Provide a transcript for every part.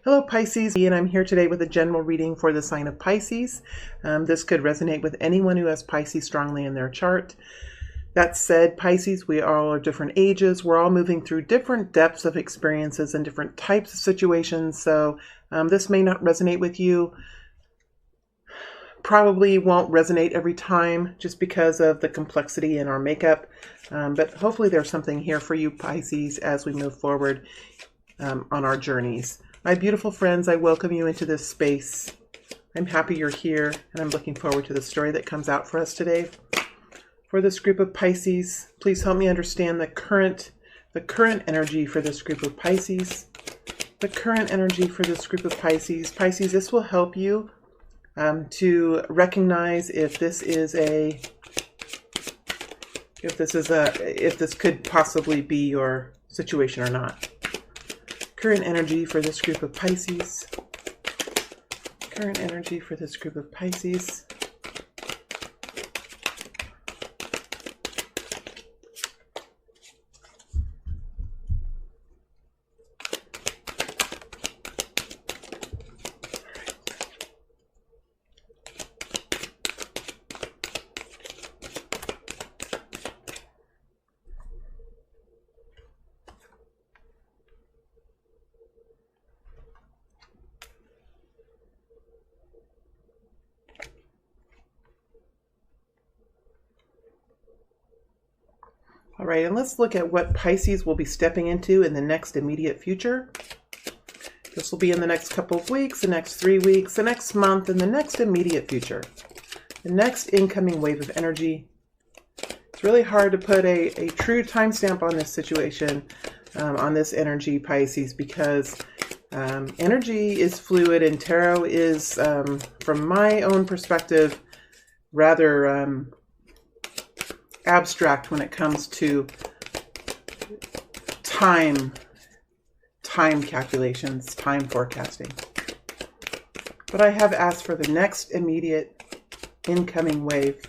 Hello Pisces, and I'm here today with a general reading for the sign of Pisces. This could resonate with anyone who has Pisces strongly in their chart. That said, Pisces, we all are different ages. We're all moving through different depths of experiences and different types of situations. So this may not resonate with you. Probably won't resonate every time just because of the complexity in our makeup. But hopefully there's something here for you, Pisces, as we move forward on our journeys. My beautiful friends, I welcome you into this space. I'm happy you're here, and I'm looking forward to the story that comes out for us today. For this group of Pisces, please help me understand the current energy for this group of Pisces. The current energy for this group of Pisces. Pisces, this will help you to recognize if this could possibly be your situation or not. Current energy for this group of Pisces. Current energy for this group of Pisces. All right, and let's look at what Pisces will be stepping into in the next immediate future. This will be in the next couple of weeks, the next 3 weeks, the next month, and the next immediate future. The next incoming wave of energy. It's really hard to put a true timestamp on this situation, on this energy, Pisces, because energy is fluid and tarot is, from my own perspective, rather abstract when it comes to time calculations, time forecasting. But I have asked for the next immediate incoming wave.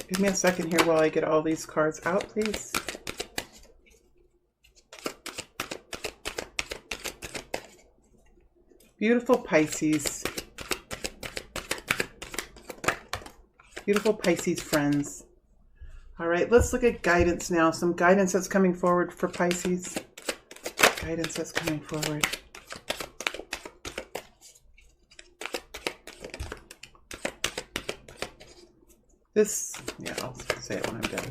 Give me a second here while I get all these cards out, please. Beautiful Pisces. Beautiful Pisces friends. All right, let's look at guidance now. Some guidance that's coming forward for Pisces. Guidance that's coming forward. I'll say it when I'm done.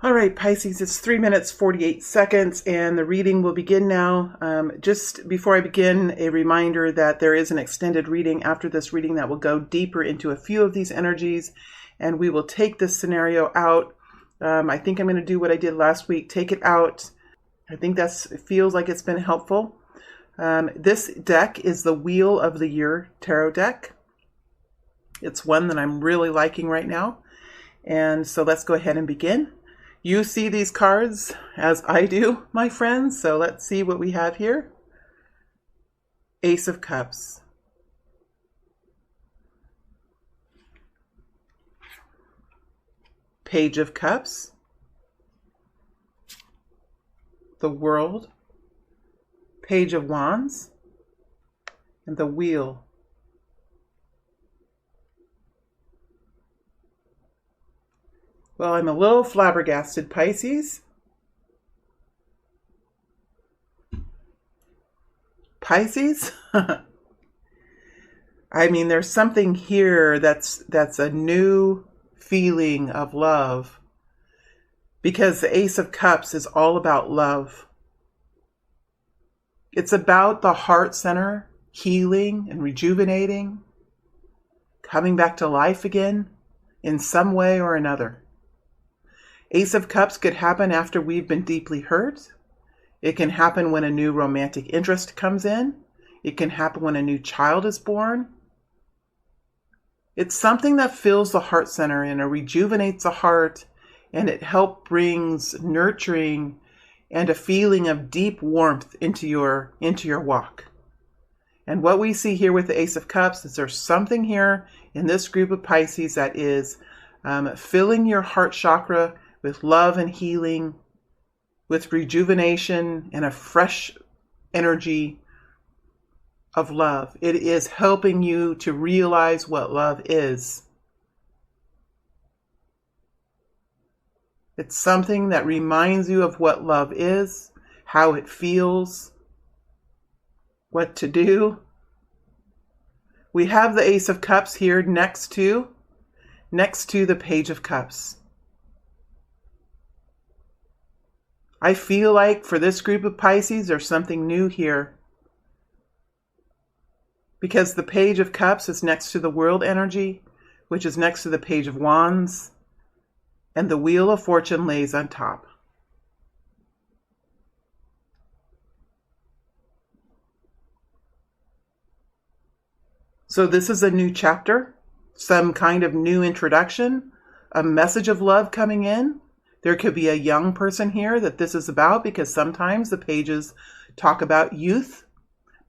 All right, Pisces, it's 3 minutes, 48 seconds, and the reading will begin now. Just before I begin, a reminder that there is an extended reading after this reading that will go deeper into a few of these energies, and we will take this scenario out. I think I'm going to do what I did last week, take it out. I think it feels like it's been helpful. This deck is the Wheel of the Year tarot deck. It's one that I'm really liking right now. And so let's go ahead and begin. You see these cards as I do, my friends. So let's see what we have here. Ace of Cups. Page of Cups. The World, Page of Wands, and the Wheel. Well, I'm a little flabbergasted, Pisces. Pisces? I mean, there's something here that's a new feeling of love because the Ace of Cups is all about love. It's about the heart center, healing and rejuvenating, coming back to life again in some way or another. Ace of Cups could happen after we've been deeply hurt. It can happen when a new romantic interest comes in. It can happen when a new child is born. It's something that fills the heart center and it rejuvenates the heart, and it helps brings nurturing and a feeling of deep warmth into your walk. And what we see here with the Ace of Cups is there's something here in this group of Pisces that is filling your heart chakra with love and healing, with rejuvenation and a fresh energy of love. It is helping you to realize what love is. It's something that reminds you of what love is, how it feels, what to do. We have the Ace of Cups here next to the Page of Cups. I feel like for this group of Pisces, there's something new here. Because the Page of Cups is next to the World energy, which is next to the Page of Wands, and the Wheel of Fortune lays on top. So this is a new chapter, some kind of new introduction, a message of love coming in. There could be a young person here that this is about, because sometimes the pages talk about youth,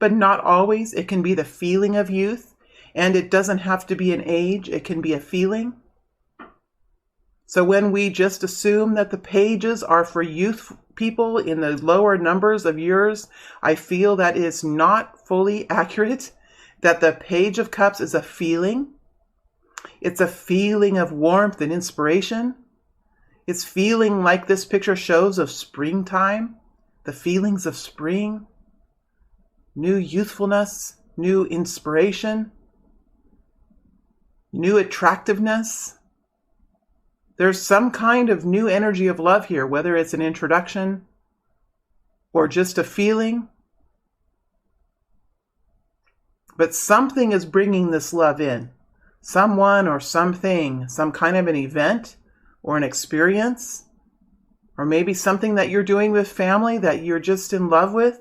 but not always. It can be the feeling of youth, and it doesn't have to be an age. It can be a feeling. So when we just assume that the pages are for youth people in the lower numbers of years, I feel that is not fully accurate, that the Page of Cups is a feeling. It's a feeling of warmth and inspiration. It's feeling like this picture shows of springtime, the feelings of spring, new youthfulness, new inspiration, new attractiveness. There's some kind of new energy of love here, whether it's an introduction or just a feeling. But something is bringing this love in. Someone or something, some kind of an event or an experience, or maybe something that you're doing with family that you're just in love with.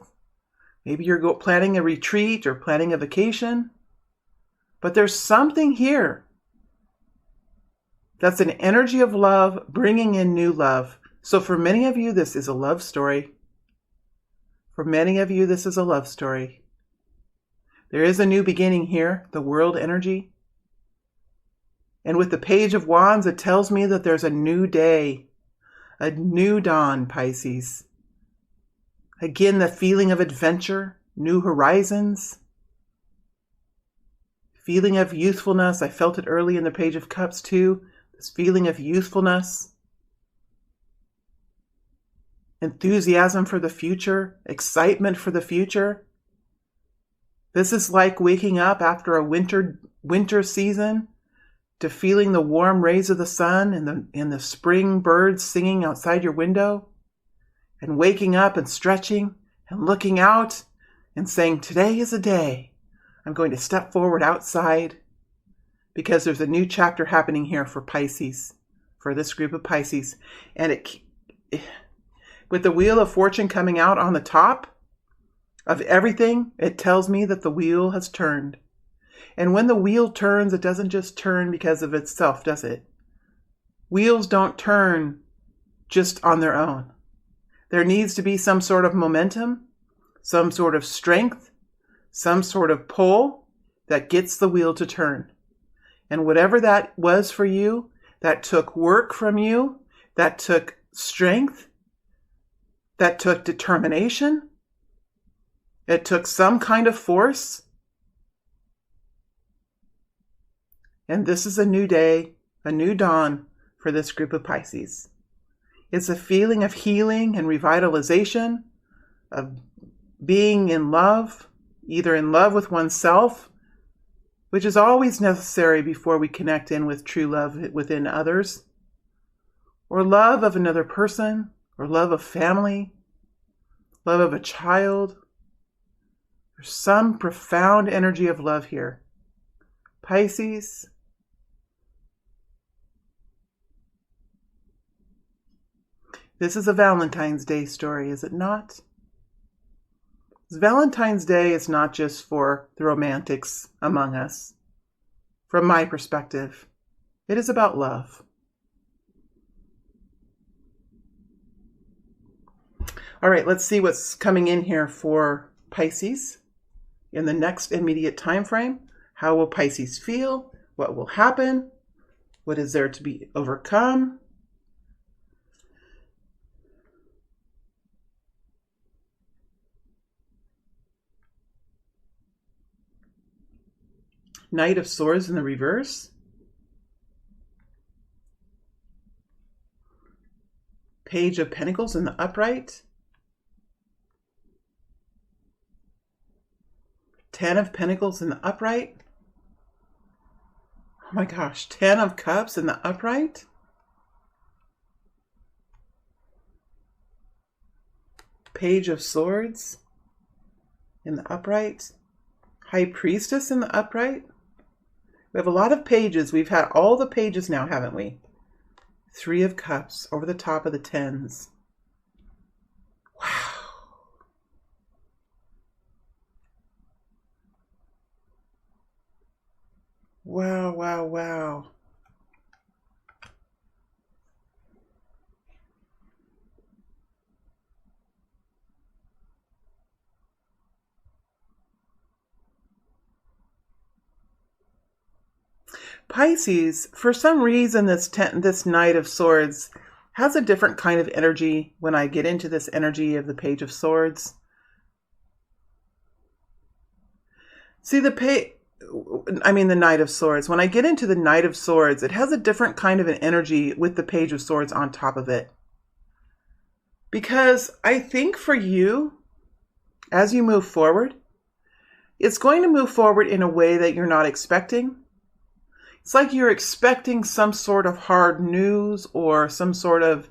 Maybe you're planning a retreat or planning a vacation. But there's something here that's an energy of love bringing in new love. So for many of you, this is a love story. For many of you, this is a love story. There is a new beginning here, the World energy. And with the Page of Wands, it tells me that there's a new day, a new dawn, Pisces. Again, the feeling of adventure, new horizons, feeling of youthfulness. I felt it early in the Page of Cups too. This feeling of youthfulness, enthusiasm for the future, excitement for the future. This is like waking up after a winter season to feeling the warm rays of the sun and the spring birds singing outside your window, and waking up and stretching and looking out and saying, today is a day I'm going to step forward outside, because there's a new chapter happening here for Pisces, for this group of Pisces. And with the Wheel of Fortune coming out on the top of everything, it tells me that the wheel has turned. And when the wheel turns, it doesn't just turn because of itself, does it? Wheels don't turn just on their own. There needs to be some sort of momentum, some sort of strength, some sort of pull that gets the wheel to turn. And whatever that was for you, that took work from you, that took strength, that took determination, it took some kind of force. And this is a new day, a new dawn for this group of Pisces. It's a feeling of healing and revitalization, of being in love, either in love with oneself, which is always necessary before we connect in with true love within others, or love of another person, or love of family, love of a child. There's some profound energy of love here. Pisces, this is a Valentine's Day story, is it not? Valentine's Day is not just for the romantics among us. From my perspective, it is about love. All right, let's see what's coming in here for Pisces in the next immediate time frame. How will Pisces feel? What will happen? What is there to be overcome? Knight of Swords in the reverse. Page of Pentacles in the upright. 10 of Pentacles in the upright. Oh my gosh, 10 of Cups in the upright. Page of Swords in the upright. High Priestess in the upright. We have a lot of pages. We've had all the pages now, haven't we? 3 of Cups over the top of the 10s. Wow. Wow, wow, wow. Pisces, for some reason, this Knight of Swords has a different kind of energy when I get into this energy of the Page of Swords. See, the Knight of Swords. When I get into the Knight of Swords, it has a different kind of an energy with the Page of Swords on top of it. Because I think for you, as you move forward, it's going to move forward in a way that you're not expecting. It's like you're expecting some sort of hard news or some sort of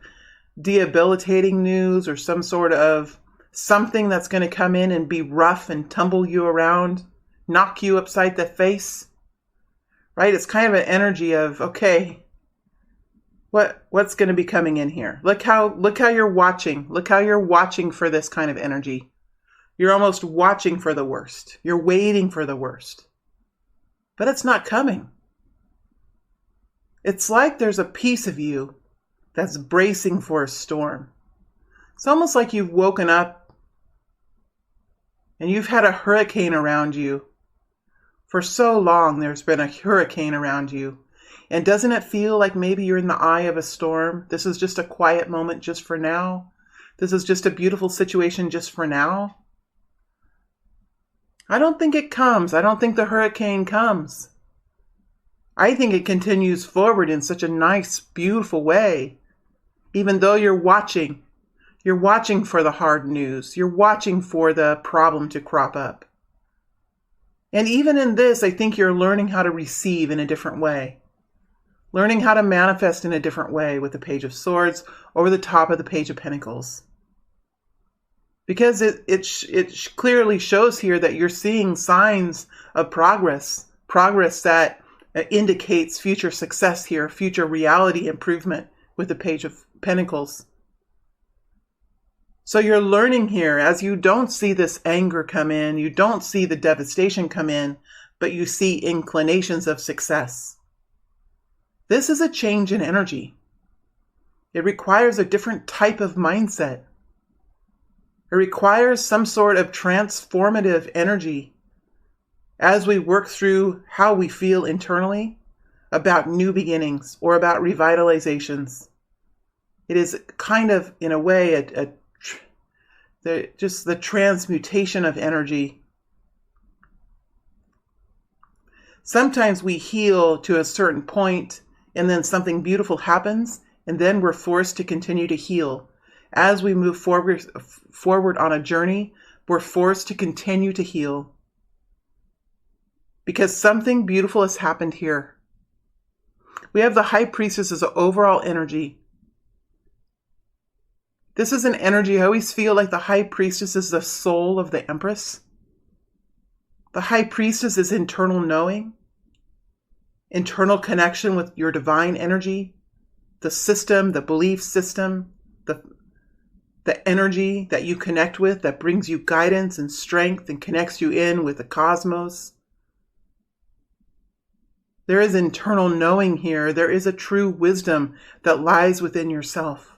debilitating news or some sort of something that's going to come in and be rough and tumble you around, knock you upside the face, right? It's kind of an energy of, okay, what's going to be coming in here? Look how you're watching. Look how you're watching for this kind of energy. You're almost watching for the worst. You're waiting for the worst. But it's not coming. It's like there's a piece of you that's bracing for a storm. It's almost like you've woken up and you've had a hurricane around you. For so long, there's been a hurricane around you. And doesn't it feel like maybe you're in the eye of a storm? This is just a quiet moment just for now. This is just a beautiful situation just for now. I don't think it comes. I don't think the hurricane comes. I think it continues forward in such a nice, beautiful way. Even though you're watching for the hard news. You're watching for the problem to crop up. And even in this, I think you're learning how to receive in a different way. Learning how to manifest in a different way with the Page of Swords over the top of the Page of Pentacles. Because it clearly shows here that you're seeing signs of progress that indicates future success here, future reality improvement with the Page of Pentacles. So you're learning here as you don't see this anger come in, you don't see the devastation come in, but you see inclinations of success. This is a change in energy. It requires a different type of mindset. It requires some sort of transformative energy as we work through how we feel internally about new beginnings or about revitalizations. It is kind of, in a way, just the transmutation of energy. Sometimes we heal to a certain point and then something beautiful happens and then we're forced to continue to heal. As we move forward on a journey, we're forced to continue to heal. Because something beautiful has happened here. We have the High Priestess as an overall energy. This is an energy. I always feel like the High Priestess is the soul of the Empress. The High Priestess is internal knowing, internal connection with your divine energy, the system, the belief system, the energy that you connect with that brings you guidance and strength and connects you in with the cosmos. There is internal knowing here. There is a true wisdom that lies within yourself.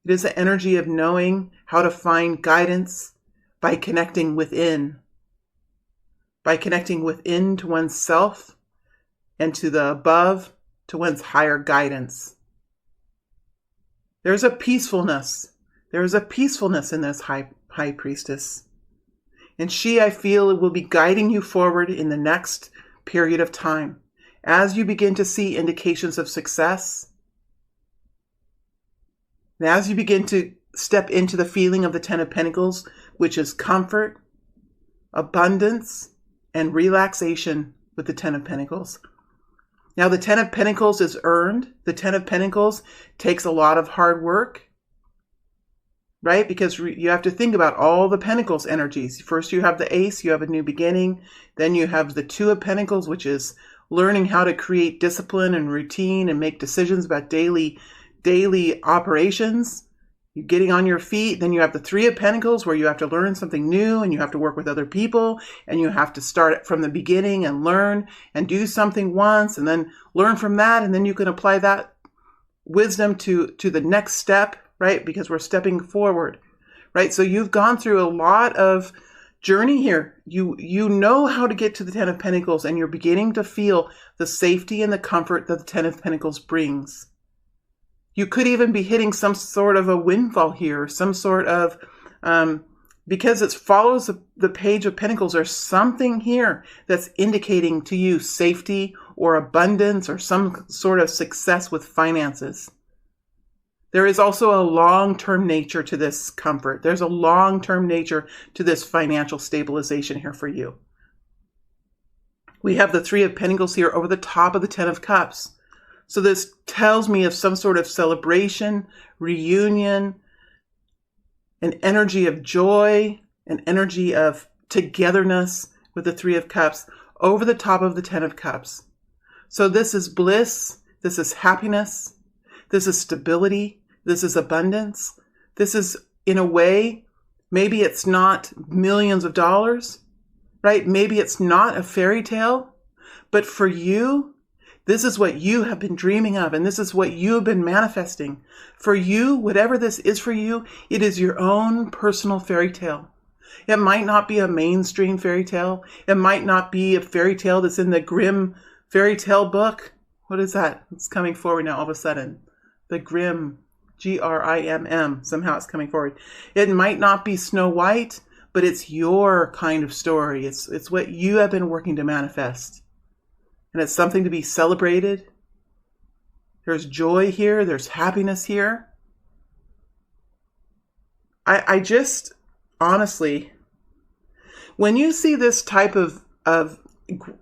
It is the energy of knowing how to find guidance by connecting within to oneself and to the above, to one's higher guidance. There's a peacefulness. There is a peacefulness in this high priestess. And she, I feel, will be guiding you forward in the next period of time. As you begin to see indications of success, and as you begin to step into the feeling of the Ten of Pentacles, which is comfort, abundance, and relaxation with the Ten of Pentacles. Now, the Ten of Pentacles is earned. The Ten of Pentacles takes a lot of hard work, right? Because you have to think about all the Pentacles energies. First, you have the Ace, you have a new beginning. Then you have the Two of Pentacles, which is learning how to create discipline and routine and make decisions about daily operations. You're getting on your feet. Then you have the Three of Pentacles, where you have to learn something new and you have to work with other people and you have to start from the beginning and learn and do something once and then learn from that. And then you can apply that wisdom to the next step, right? Because we're stepping forward, right? So you've gone through a lot of journey here. You know how to get to the Ten of Pentacles, and you're beginning to feel the safety and the comfort that the Ten of Pentacles brings. You could even be hitting some sort of a windfall here, some sort of, because it follows the Page of Pentacles, there's something here that's indicating to you safety or abundance or some sort of success with finances. There is also a long-term nature to this comfort. There's a long-term nature to this financial stabilization here for you. We have the Three of Pentacles here over the top of the Ten of Cups. So this tells me of some sort of celebration, reunion, an energy of joy, an energy of togetherness with the Three of Cups over the top of the Ten of Cups. So this is bliss, this is happiness, this is stability, this is abundance. This is, in a way, maybe it's not millions of dollars, right? Maybe it's not a fairy tale, but for you, this is what you have been dreaming of, and this is what you have been manifesting. For you, whatever this is for you, it is your own personal fairy tale. It might not be a mainstream fairy tale. It might not be a fairy tale that's in the Grimm fairy tale book. What is that? It's coming forward now all of a sudden. The Grimm, Grimm, somehow it's coming forward. It might not be Snow White, but it's your kind of story. It's what you have been working to manifest. And it's something to be celebrated. There's joy here. There's happiness here. I just, honestly, when you see this type of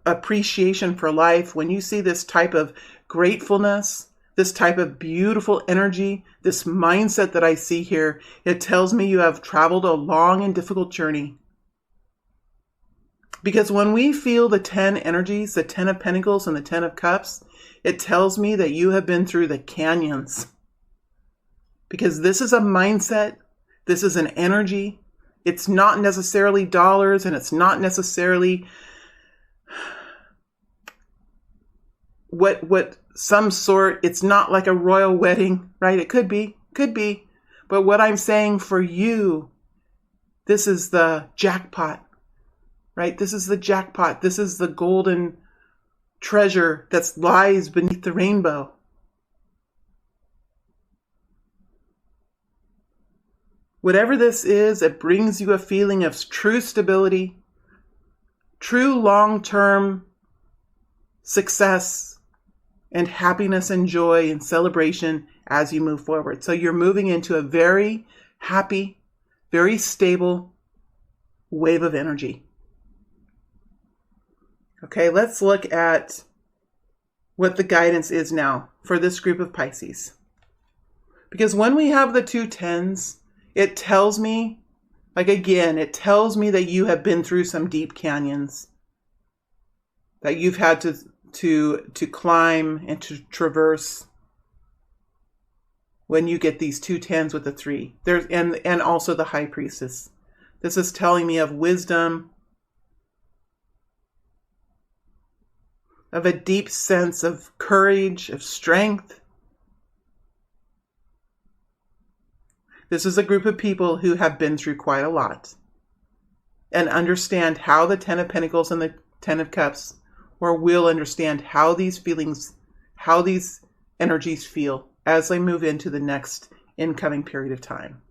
appreciation for life, when you see this type of gratefulness, this type of beautiful energy, this mindset that I see here, it tells me you have traveled a long and difficult journey. Because when we feel the 10 energies, the 10 of Pentacles and the 10 of Cups, it tells me that you have been through the canyons. Because this is a mindset, this is an energy. It's not necessarily dollars, and it's not necessarily what some sort, it's not like a royal wedding, right? It could be. But what I'm saying for you, this is the jackpot. Right? This is the jackpot. This is the golden treasure that lies beneath the rainbow. Whatever this is, it brings you a feeling of true stability, true long-term success, and happiness and joy and celebration as you move forward. So you're moving into a very happy, very stable wave of energy. Okay, let's look at what the guidance is now for this group of Pisces. Because when we have the 2 10s, it tells me, like again, it tells me that you have been through some deep canyons, that you've had to climb and to traverse. When you get these 2 10s with the 3, there's and also the High Priestess. This is telling me of wisdom, of a deep sense of courage, of strength. This is a group of people who have been through quite a lot and understand how the 10 of Pentacles and the 10 of Cups, or will understand how these feelings, how these energies feel as they move into the next incoming period of time.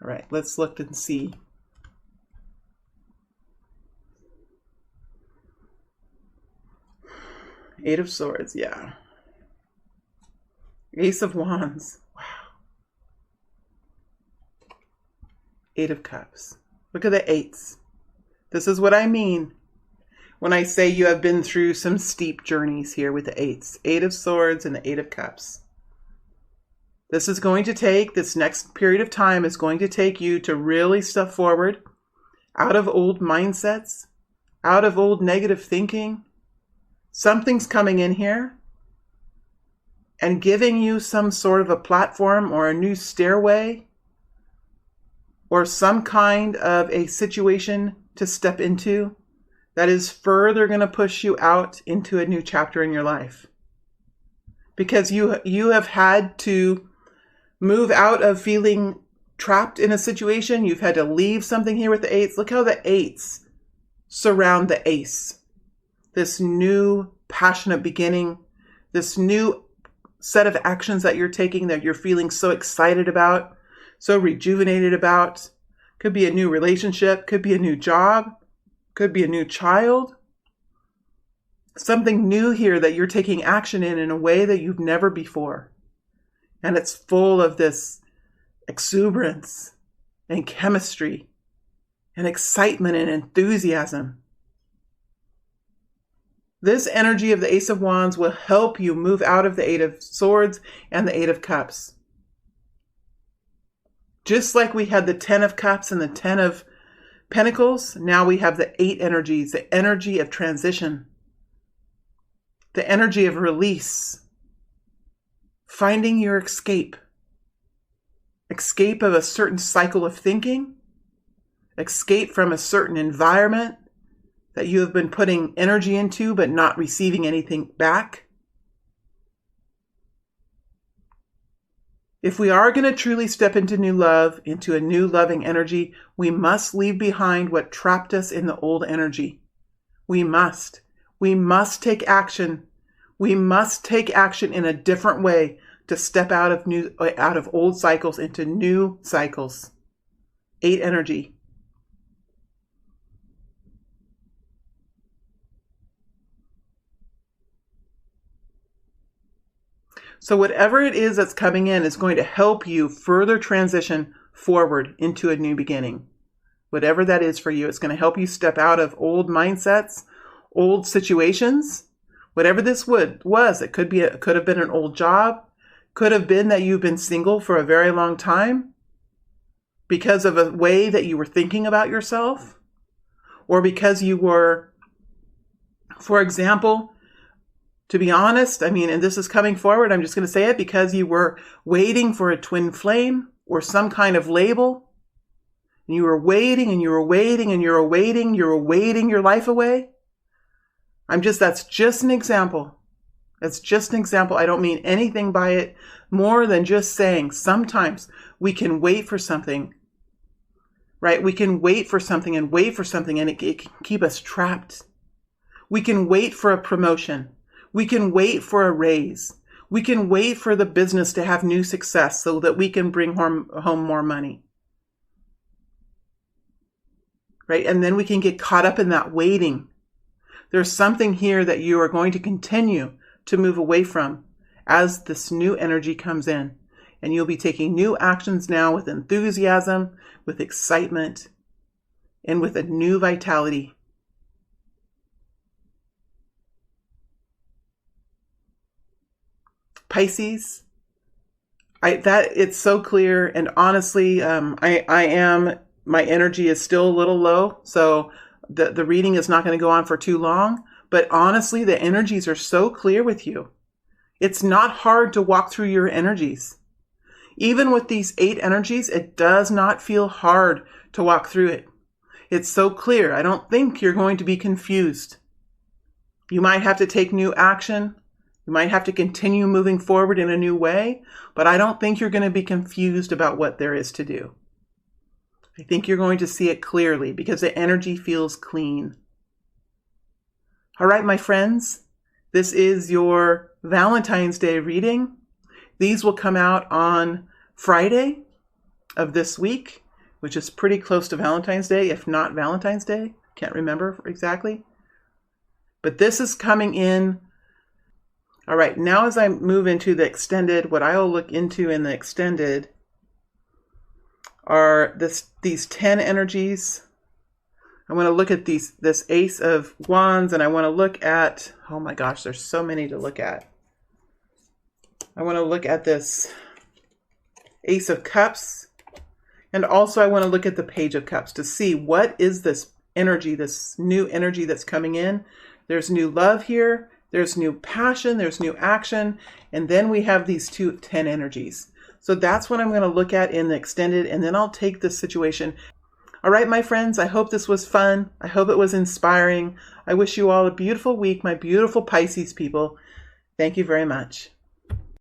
All right, let's look and see. Eight of Swords, yeah. Ace of Wands, wow. Eight of Cups. Look at the 8s. This is what I mean when I say you have been through some steep journeys here with the 8s. 8 of Swords and the 8 of Cups. This is going to take, this next period of time is going to take you to really step forward out of old mindsets, out of old negative thinking. Something's coming in here and giving you some sort of a platform or a new stairway or some kind of a situation to step into that is further going to push you out into a new chapter in your life. Because you have had to move out of feeling trapped in a situation. You've had to leave something here with the 8s. Look how the 8s surround the Ace. This new passionate beginning, this new set of actions that you're taking that you're feeling so excited about, so rejuvenated about. Could be a new relationship, could be a new job, could be a new child. Something new here that you're taking action in a way that you've never before. And it's full of this exuberance and chemistry and excitement and enthusiasm. This energy of the Ace of Wands will help you move out of the 8 of Swords and the 8 of Cups. Just like we had the 10 of Cups and the 10 of Pentacles, now we have the 8 energies, the energy of transition, the energy of release, finding your escape of a certain cycle of thinking, escape from a certain environment that you have been putting energy into but not receiving anything back. If we are going to truly step into new love, into a new loving energy, we must leave behind what trapped us in the old energy. We must. We must take action. We must take action in a different way to step out of old cycles into new cycles. 8 energy. So whatever it is that's coming in is going to help you further transition forward into a new beginning. Whatever that is for you, it's going to help you step out of old mindsets, old situations. Whatever this was, it could have been an old job, could have been that you've been single for a very long time because of a way that you were thinking about yourself, or because you were, for example, to be honest, and this is coming forward, I'm just going to say it, because you were waiting for a twin flame or some kind of label, and you were waiting and you were waiting and you were waiting, you were waiting your life away. That's just an example. That's just an example. I don't mean anything by it more than just saying sometimes we can wait for something, right? We can wait for something and it can keep us trapped. We can wait for a promotion. We can wait for a raise. We can wait for the business to have new success so that we can bring home more money. Right? And then we can get caught up in that waiting. There's something here that you are going to continue to move away from as this new energy comes in. And you'll be taking new actions now with enthusiasm, with excitement, and with a new vitality. Pisces, It's so clear. And honestly, my energy is still a little low. So the reading is not going to go on for too long. But honestly, the energies are so clear with you. It's not hard to walk through your energies. Even with these 8 energies, it does not feel hard to walk through it. It's so clear. I don't think you're going to be confused. You might have to take new action. You might have to continue moving forward in a new way, but I don't think you're going to be confused about what there is to do. I think you're going to see it clearly because the energy feels clean. All right, my friends, this is your Valentine's Day reading. These will come out on Friday of this week, which is pretty close to Valentine's Day, if not Valentine's Day. Can't remember exactly. But this is coming in. All right, now as I move into the extended, what I'll look into in the extended are these 10 energies. I want to look at this Ace of Wands, and I want to look at, oh my gosh, there's so many to look at. I want to look at this Ace of Cups, and also I want to look at the Page of Cups to see what is this energy, this new energy that's coming in. There's new love here, there's new passion, there's new action, and then we have these 10 energies. So that's what I'm going to look at in the extended, and then I'll take this situation. All right, my friends, I hope this was fun. I hope it was inspiring. I wish you all a beautiful week, my beautiful Pisces people. Thank you very much.